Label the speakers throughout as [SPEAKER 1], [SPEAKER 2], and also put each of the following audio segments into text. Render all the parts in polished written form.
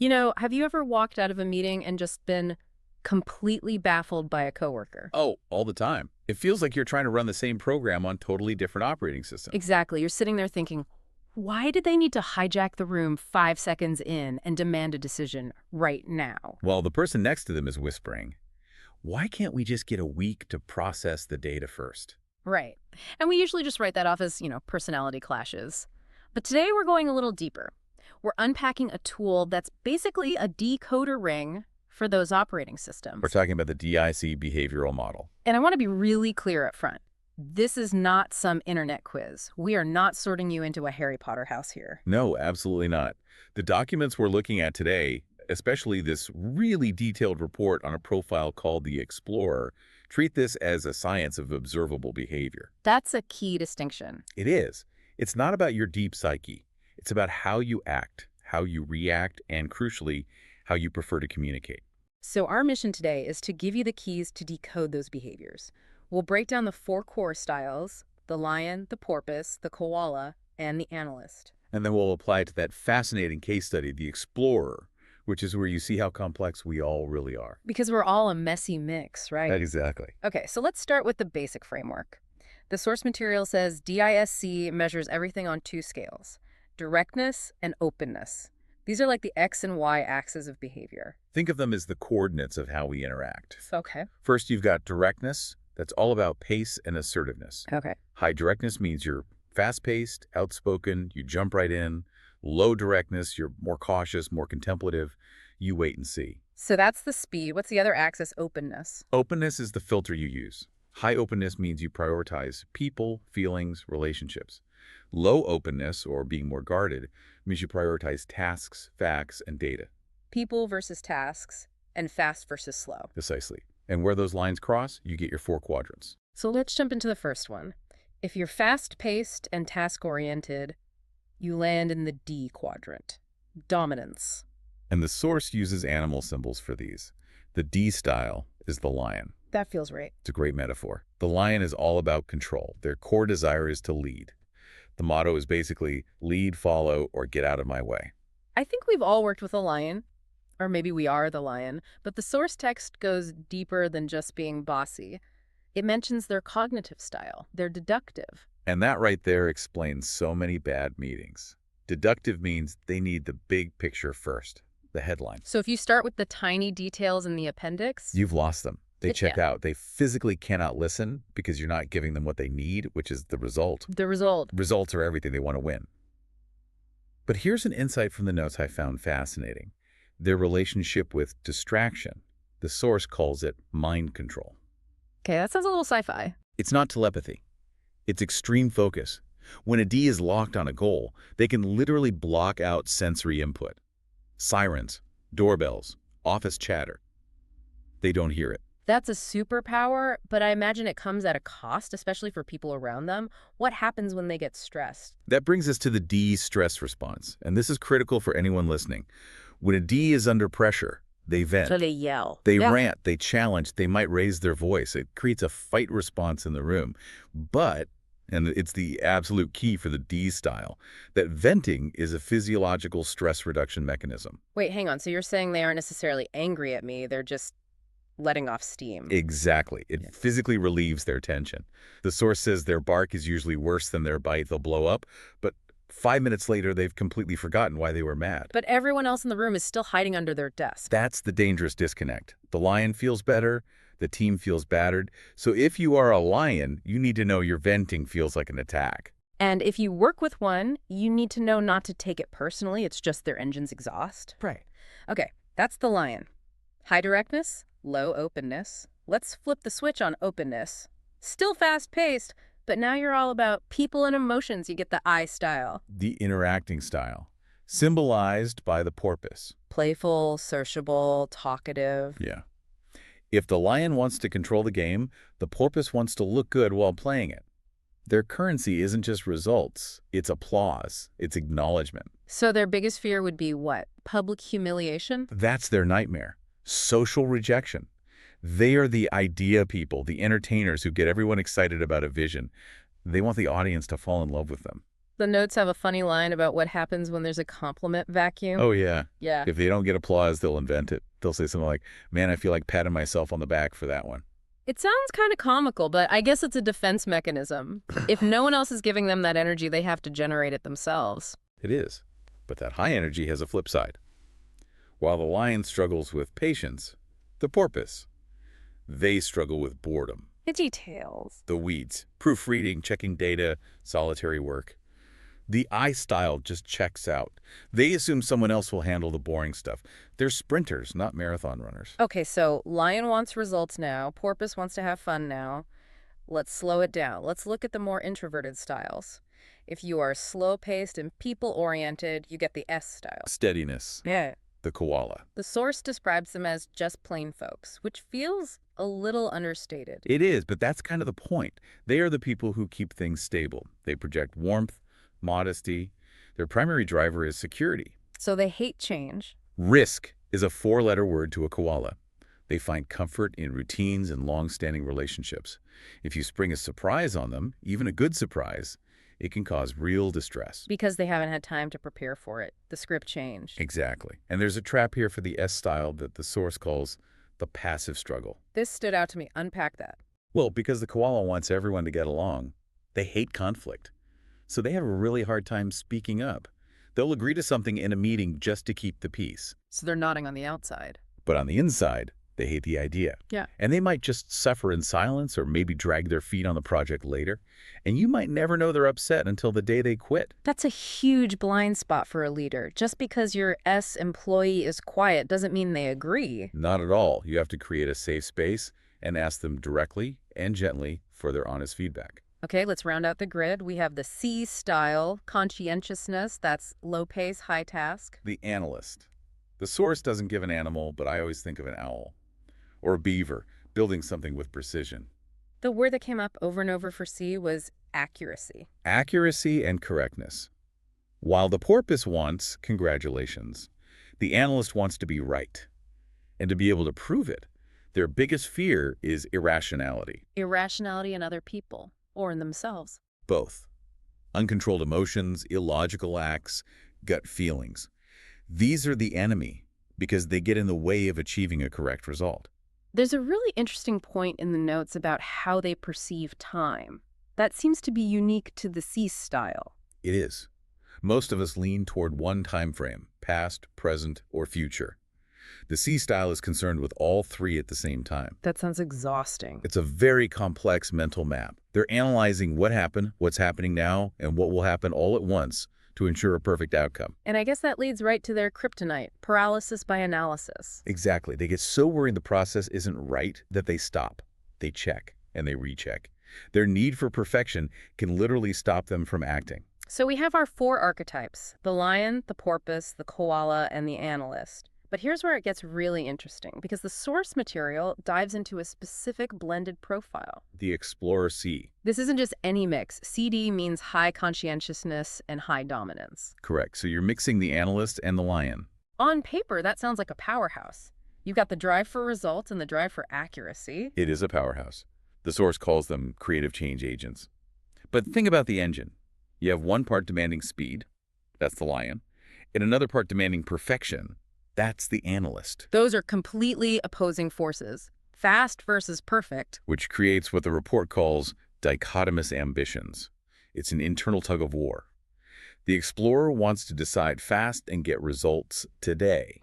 [SPEAKER 1] Have you ever walked out of a meeting and just been completely baffled by a coworker?
[SPEAKER 2] Oh, all the time. It feels like you're trying to run the same program on totally different operating systems.
[SPEAKER 1] Exactly. You're sitting there thinking, why did they need to hijack the room 5 seconds in and demand a decision right now?
[SPEAKER 2] While the person next to them is whispering, why can't we just get a week to process the data first?
[SPEAKER 1] Right. And we usually just write that off as, personality clashes. But today we're going a little deeper. We're unpacking a tool that's basically a decoder ring for those operating systems.
[SPEAKER 2] We're talking about the DIC behavioral model.
[SPEAKER 1] And I want to be really clear up front. This is not some internet quiz. We are not sorting you into a Harry Potter house here.
[SPEAKER 2] No, absolutely not. The documents we're looking at today, especially this really detailed report on a profile called the Explorer, treat this as a science of observable behavior.
[SPEAKER 1] That's a key distinction.
[SPEAKER 2] It is. It's not about your deep psyche. It's about how you act, how you react, and crucially, how you prefer to communicate.
[SPEAKER 1] So our mission today is to give you the keys to decode those behaviors. We'll break down the 4 core styles: the lion, the porpoise, the koala, and the analyst.
[SPEAKER 2] And then we'll apply it to that fascinating case study, the Explorer, which is where you see how complex we all really are.
[SPEAKER 1] Because we're all a messy mix, right?
[SPEAKER 2] Exactly.
[SPEAKER 1] Okay, so let's start with the basic framework. The source material says DISC measures everything on 2 scales: directness and openness. These are like the X and Y axes of behavior.
[SPEAKER 2] Think of them as the coordinates of how we interact.
[SPEAKER 1] Okay.
[SPEAKER 2] First, you've got directness. That's all about pace and assertiveness.
[SPEAKER 1] Okay.
[SPEAKER 2] High directness means you're fast-paced, outspoken, you jump right in. Low directness, you're more cautious, more contemplative. You wait and see.
[SPEAKER 1] So that's the speed. What's the other axis? Openness.
[SPEAKER 2] Openness is the filter you use. High openness means you prioritize people, feelings, relationships. Low openness, or being more guarded, means you prioritize tasks, facts, and data.
[SPEAKER 1] People versus tasks, and fast versus slow.
[SPEAKER 2] Precisely. And where those lines cross, you get your 4 quadrants.
[SPEAKER 1] So let's jump into the first one. If you're fast-paced and task-oriented, you land in the D quadrant. Dominance.
[SPEAKER 2] And the source uses animal symbols for these. The D style is the lion.
[SPEAKER 1] That feels right.
[SPEAKER 2] It's a great metaphor. The lion is all about control. Their core desire is to lead. The motto is basically lead, follow, or get out of my way.
[SPEAKER 1] I think we've all worked with a lion, or maybe we are the lion, but the source text goes deeper than just being bossy. It mentions their cognitive style, their deductive.
[SPEAKER 2] And that right there explains so many bad meetings. Deductive means they need the big picture first, the headline.
[SPEAKER 1] So if you start with the tiny details in the appendix,
[SPEAKER 2] You've lost them. They check
[SPEAKER 1] Yeah.
[SPEAKER 2] out. They physically cannot listen because you're not giving them what they need, which is the result.
[SPEAKER 1] the result.
[SPEAKER 2] Results are everything. They want to win. But here's an insight from the notes I found fascinating. Their relationship with distraction. The source calls it mind control.
[SPEAKER 1] Okay, that sounds a little sci-fi.
[SPEAKER 2] It's not telepathy. It's extreme focus. When a D is locked on a goal, they can literally block out sensory input. Sirens, doorbells, office chatter. They don't hear it.
[SPEAKER 1] That's a superpower, but I imagine it comes at a cost, especially for people around them. What happens when they get stressed?
[SPEAKER 2] That brings us to the D stress response, and this is critical for anyone listening. When a D is under pressure, they vent.
[SPEAKER 1] So they yell.
[SPEAKER 2] They
[SPEAKER 1] Yeah.
[SPEAKER 2] rant, they challenge, they might raise their voice. It creates a fight response in the room. But, and it's the absolute key for the D style, that venting is a physiological stress reduction mechanism.
[SPEAKER 1] Wait, hang on. So you're saying they aren't necessarily angry at me, they're just letting off steam.
[SPEAKER 2] Exactly. It physically relieves their tension. The source says their bark is usually worse than their bite. They'll blow up, but 5 minutes later, they've completely forgotten why they were mad.
[SPEAKER 1] But everyone else in the room is still hiding under their desk.
[SPEAKER 2] That's the dangerous disconnect. The lion feels better, the team feels battered. So if you are a lion, you need to know your venting feels like an attack.
[SPEAKER 1] And if you work with one, you need to know not to take it personally. It's just their engine's exhaust.
[SPEAKER 2] Right.
[SPEAKER 1] Okay, that's the lion. High directness, low openness. Let's flip the switch on openness. Still fast-paced, but now you're all about people and emotions. You get the I style.
[SPEAKER 2] The interacting style, symbolized by the porpoise.
[SPEAKER 1] Playful, sociable, talkative.
[SPEAKER 2] Yeah. If the lion wants to control the game, the porpoise wants to look good while playing it. Their currency isn't just results, it's applause, it's acknowledgement.
[SPEAKER 1] So their biggest fear would be what? Public humiliation?
[SPEAKER 2] That's their nightmare. Social rejection. They are the idea people, the entertainers who get everyone excited about a vision. They want the audience to fall in love with them.
[SPEAKER 1] The notes have a funny line about what happens when there's a compliment vacuum.
[SPEAKER 2] Oh, yeah.
[SPEAKER 1] Yeah.
[SPEAKER 2] If they don't get applause, they'll invent it. They'll say something like, man, I feel like patting myself on the back for that one.
[SPEAKER 1] It sounds kind of comical, but I guess it's a defense mechanism. If no one else is giving them that energy, they have to generate it themselves.
[SPEAKER 2] It is. But that high energy has a flip side. While the lion struggles with patience, the porpoise, they struggle with boredom.
[SPEAKER 1] The details.
[SPEAKER 2] The weeds, proofreading, checking data, solitary work. The I style just checks out. They assume someone else will handle the boring stuff. They're sprinters, not marathon runners.
[SPEAKER 1] Okay, so lion wants results now. Porpoise wants to have fun now. Let's slow it down. Let's look at the more introverted styles. If you are slow-paced and people-oriented, you get the S style.
[SPEAKER 2] Steadiness,
[SPEAKER 1] Yeah.
[SPEAKER 2] the koala.
[SPEAKER 1] The source describes them as just plain folks, which feels a little understated.
[SPEAKER 2] It is, but that's kind of the point. They are the people who keep things stable. They project warmth, modesty. Their primary driver is security.
[SPEAKER 1] So they hate change.
[SPEAKER 2] Risk is a four-letter word to a koala. They find comfort in routines and long-standing relationships. If you spring a surprise on them, even a good surprise, it can cause real distress.
[SPEAKER 1] Because they haven't had time to prepare for it. The script changed.
[SPEAKER 2] Exactly. And there's a trap here for the S style that the source calls the passive struggle.
[SPEAKER 1] This stood out to me. Unpack that.
[SPEAKER 2] Well, because the koala wants everyone to get along, they hate conflict. So they have a really hard time speaking up. They'll agree to something in a meeting just to keep the peace.
[SPEAKER 1] So they're nodding on the outside.
[SPEAKER 2] But on the inside, they hate the idea.
[SPEAKER 1] Yeah.
[SPEAKER 2] And they might just suffer in silence or maybe drag their feet on the project later. And you might never know they're upset until the day they quit.
[SPEAKER 1] That's a huge blind spot for a leader. Just because your S employee is quiet doesn't mean they agree.
[SPEAKER 2] Not at all. You have to create a safe space and ask them directly and gently for their honest feedback.
[SPEAKER 1] Okay, let's round out the grid. We have the C style, conscientiousness. That's low pace, high task.
[SPEAKER 2] The analyst. The source doesn't give an animal, but I always think of an owl. Or a beaver, building something with precision.
[SPEAKER 1] The word that came up over and over for C was accuracy.
[SPEAKER 2] Accuracy and correctness. While the porpoise wants congratulations, the analyst wants to be right. And to be able to prove it, their biggest fear is irrationality.
[SPEAKER 1] Irrationality in other people, or in themselves.
[SPEAKER 2] Both. Uncontrolled emotions, illogical acts, gut feelings. These are the enemy because they get in the way of achieving a correct result.
[SPEAKER 1] There's a really interesting point in the notes about how they perceive time. That seems to be unique to the C style.
[SPEAKER 2] It is. Most of us lean toward one time frame, past, present, or future. The C style is concerned with all three at the same time.
[SPEAKER 1] That sounds exhausting.
[SPEAKER 2] It's a very complex mental map. They're analyzing what happened, what's happening now, and what will happen all at once to ensure a perfect outcome.
[SPEAKER 1] And I guess that leads right to their kryptonite, paralysis by analysis.
[SPEAKER 2] Exactly. They get so worried the process isn't right that they stop. They check and they recheck. Their need for perfection can literally stop them from acting.
[SPEAKER 1] So we have our four archetypes: the lion, the porpoise, the koala, and the analyst. But here's where it gets really interesting, because the source material dives into a specific blended profile.
[SPEAKER 2] The Explorer C.
[SPEAKER 1] This isn't just any mix. CD means high conscientiousness and high dominance.
[SPEAKER 2] Correct. So you're mixing the analyst and the lion.
[SPEAKER 1] On paper, that sounds like a powerhouse. You've got the drive for results and the drive for accuracy.
[SPEAKER 2] It is a powerhouse. The source calls them creative change agents. But think about the engine. You have one part demanding speed. That's the lion. And another part demanding perfection. That's the analyst.
[SPEAKER 1] Those are completely opposing forces. Fast versus perfect.
[SPEAKER 2] Which creates what the report calls dichotomous ambitions. It's an internal tug of war. The explorer wants to decide fast and get results today.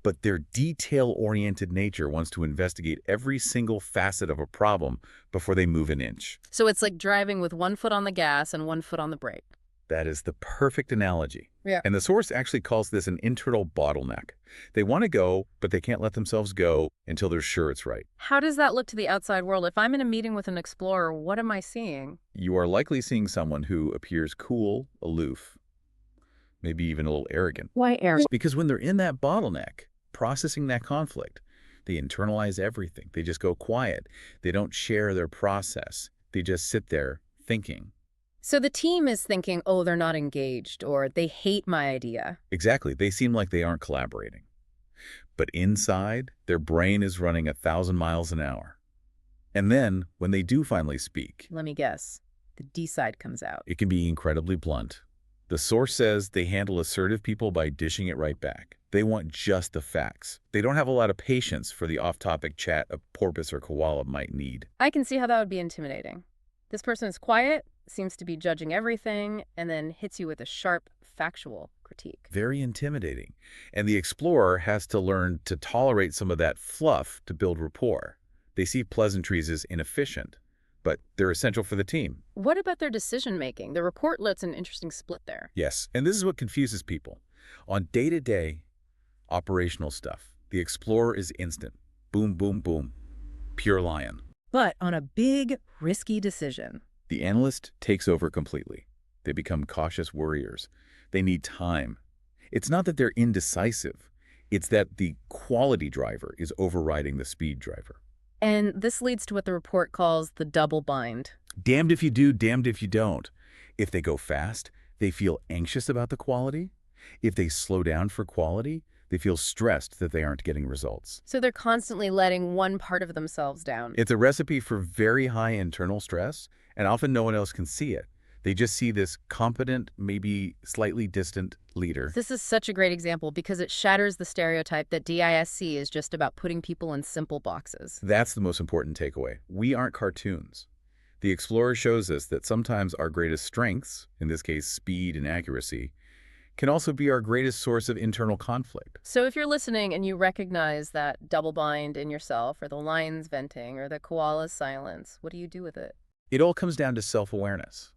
[SPEAKER 2] But their detail-oriented nature wants to investigate every single facet of a problem before they move an inch.
[SPEAKER 1] So it's like driving with one foot on the gas and one foot on the brake.
[SPEAKER 2] That is the perfect analogy.
[SPEAKER 1] Yeah.
[SPEAKER 2] And the source actually calls this an internal bottleneck. They want to go, but they can't let themselves go until they're sure it's right.
[SPEAKER 1] How does that look to the outside world? If I'm in a meeting with an explorer, what am I seeing?
[SPEAKER 2] You are likely seeing someone who appears cool, aloof, maybe even a little arrogant.
[SPEAKER 1] Why arrogant?
[SPEAKER 2] Because when they're in that bottleneck, processing that conflict, they internalize everything. They just go quiet. They don't share their process. They just sit there thinking.
[SPEAKER 1] So the team is thinking, oh, they're not engaged, or they hate my idea.
[SPEAKER 2] Exactly. They seem like they aren't collaborating. But inside, their brain is running 1,000 miles an hour. And then, when they do finally speak,
[SPEAKER 1] Let me guess. The D side comes out.
[SPEAKER 2] it can be incredibly blunt, The source says they handle assertive people by dishing it right back. They want just the facts. They don't have a lot of patience for the off-topic chat a porpoise or koala might need.
[SPEAKER 1] I can see how that would be intimidating. This person is quiet, seems to be judging everything, and then hits you with a sharp, factual critique.
[SPEAKER 2] Very intimidating. And the explorer has to learn to tolerate some of that fluff to build rapport. They see pleasantries as inefficient, but they're essential for the team.
[SPEAKER 1] What about their decision-making? The report notes an interesting split there.
[SPEAKER 2] Yes, and this is what confuses people. On day-to-day operational stuff, the explorer is instant. Boom, boom, boom. Pure lion.
[SPEAKER 1] But on a big, risky decision,
[SPEAKER 2] The analyst takes over completely. They become cautious worriers. They need time. It's not that they're indecisive. It's that the quality driver is overriding the speed driver.
[SPEAKER 1] and this leads to what the report calls the double bind.
[SPEAKER 2] Damned if you do, damned if you don't. If they go fast, they feel anxious about the quality. If they slow down for quality, they feel stressed that they aren't getting results.
[SPEAKER 1] So they're constantly letting one part of themselves down.
[SPEAKER 2] It's a recipe for very high internal stress, and often no one else can see it. They just see this competent, maybe slightly distant leader.
[SPEAKER 1] This is such a great example because it shatters the stereotype that DISC is just about putting people in simple boxes.
[SPEAKER 2] That's the most important takeaway. We aren't cartoons. The Explorer shows us that sometimes our greatest strengths, in this case speed and accuracy, can also be our greatest source of internal conflict.
[SPEAKER 1] So if you're listening and you recognize that double bind in yourself, or the lion's venting, or the koala's silence, what do you do with it?
[SPEAKER 2] It all comes down to self-awareness.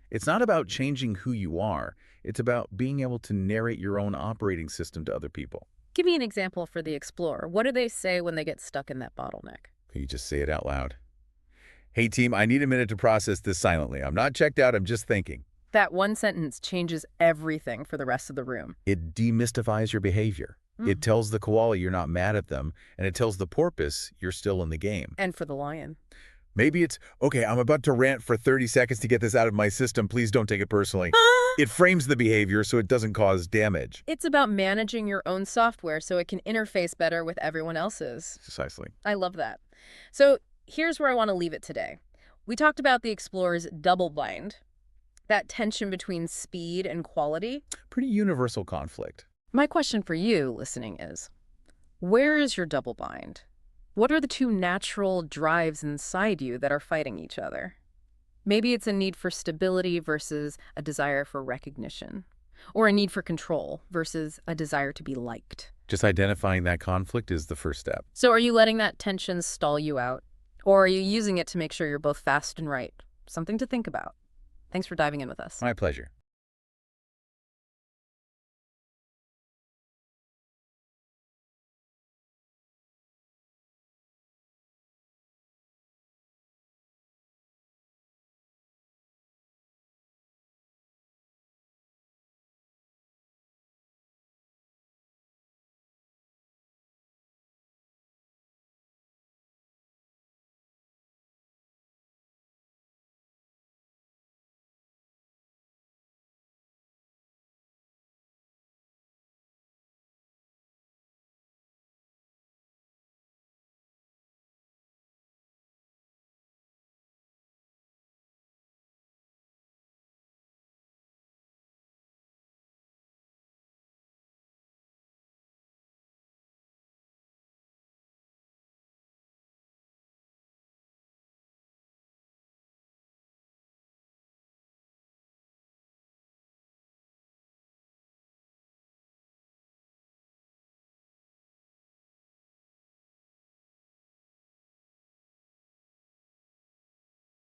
[SPEAKER 2] It's not about changing who you are. It's about being able to narrate your own operating system to other people.
[SPEAKER 1] Give me an example for the explorer. What do they say when they get stuck in that bottleneck?
[SPEAKER 2] Can you just say it out loud? Hey team, I need a minute to process this silently. I'm not checked out, I'm just thinking.
[SPEAKER 1] That one sentence changes everything for the rest of the room.
[SPEAKER 2] It demystifies your behavior. It tells the koala you're not mad at them, and it tells the porpoise you're still in the game.
[SPEAKER 1] And for the lion.
[SPEAKER 2] Maybe it's, okay, I'm about to rant for 30 seconds to get this out of my system. Please don't take it personally. It frames the behavior so it doesn't cause damage.
[SPEAKER 1] It's about managing your own software so it can interface better with everyone else's.
[SPEAKER 2] Precisely.
[SPEAKER 1] I love that. So here's where I want to leave it today. We talked about the explorer's double bind, that tension between speed and quality.
[SPEAKER 2] Pretty universal conflict.
[SPEAKER 1] My question for you listening is, where is your double bind? What are the two natural drives inside you that are fighting each other? Maybe it's a need for stability versus a desire for recognition, or a need for control versus a desire to be liked.
[SPEAKER 2] Just identifying that conflict is the first step.
[SPEAKER 1] So are you letting that tension stall you out, or are you using it to make sure you're both fast and right? Something to think about. Thanks for diving in with us.
[SPEAKER 2] My pleasure.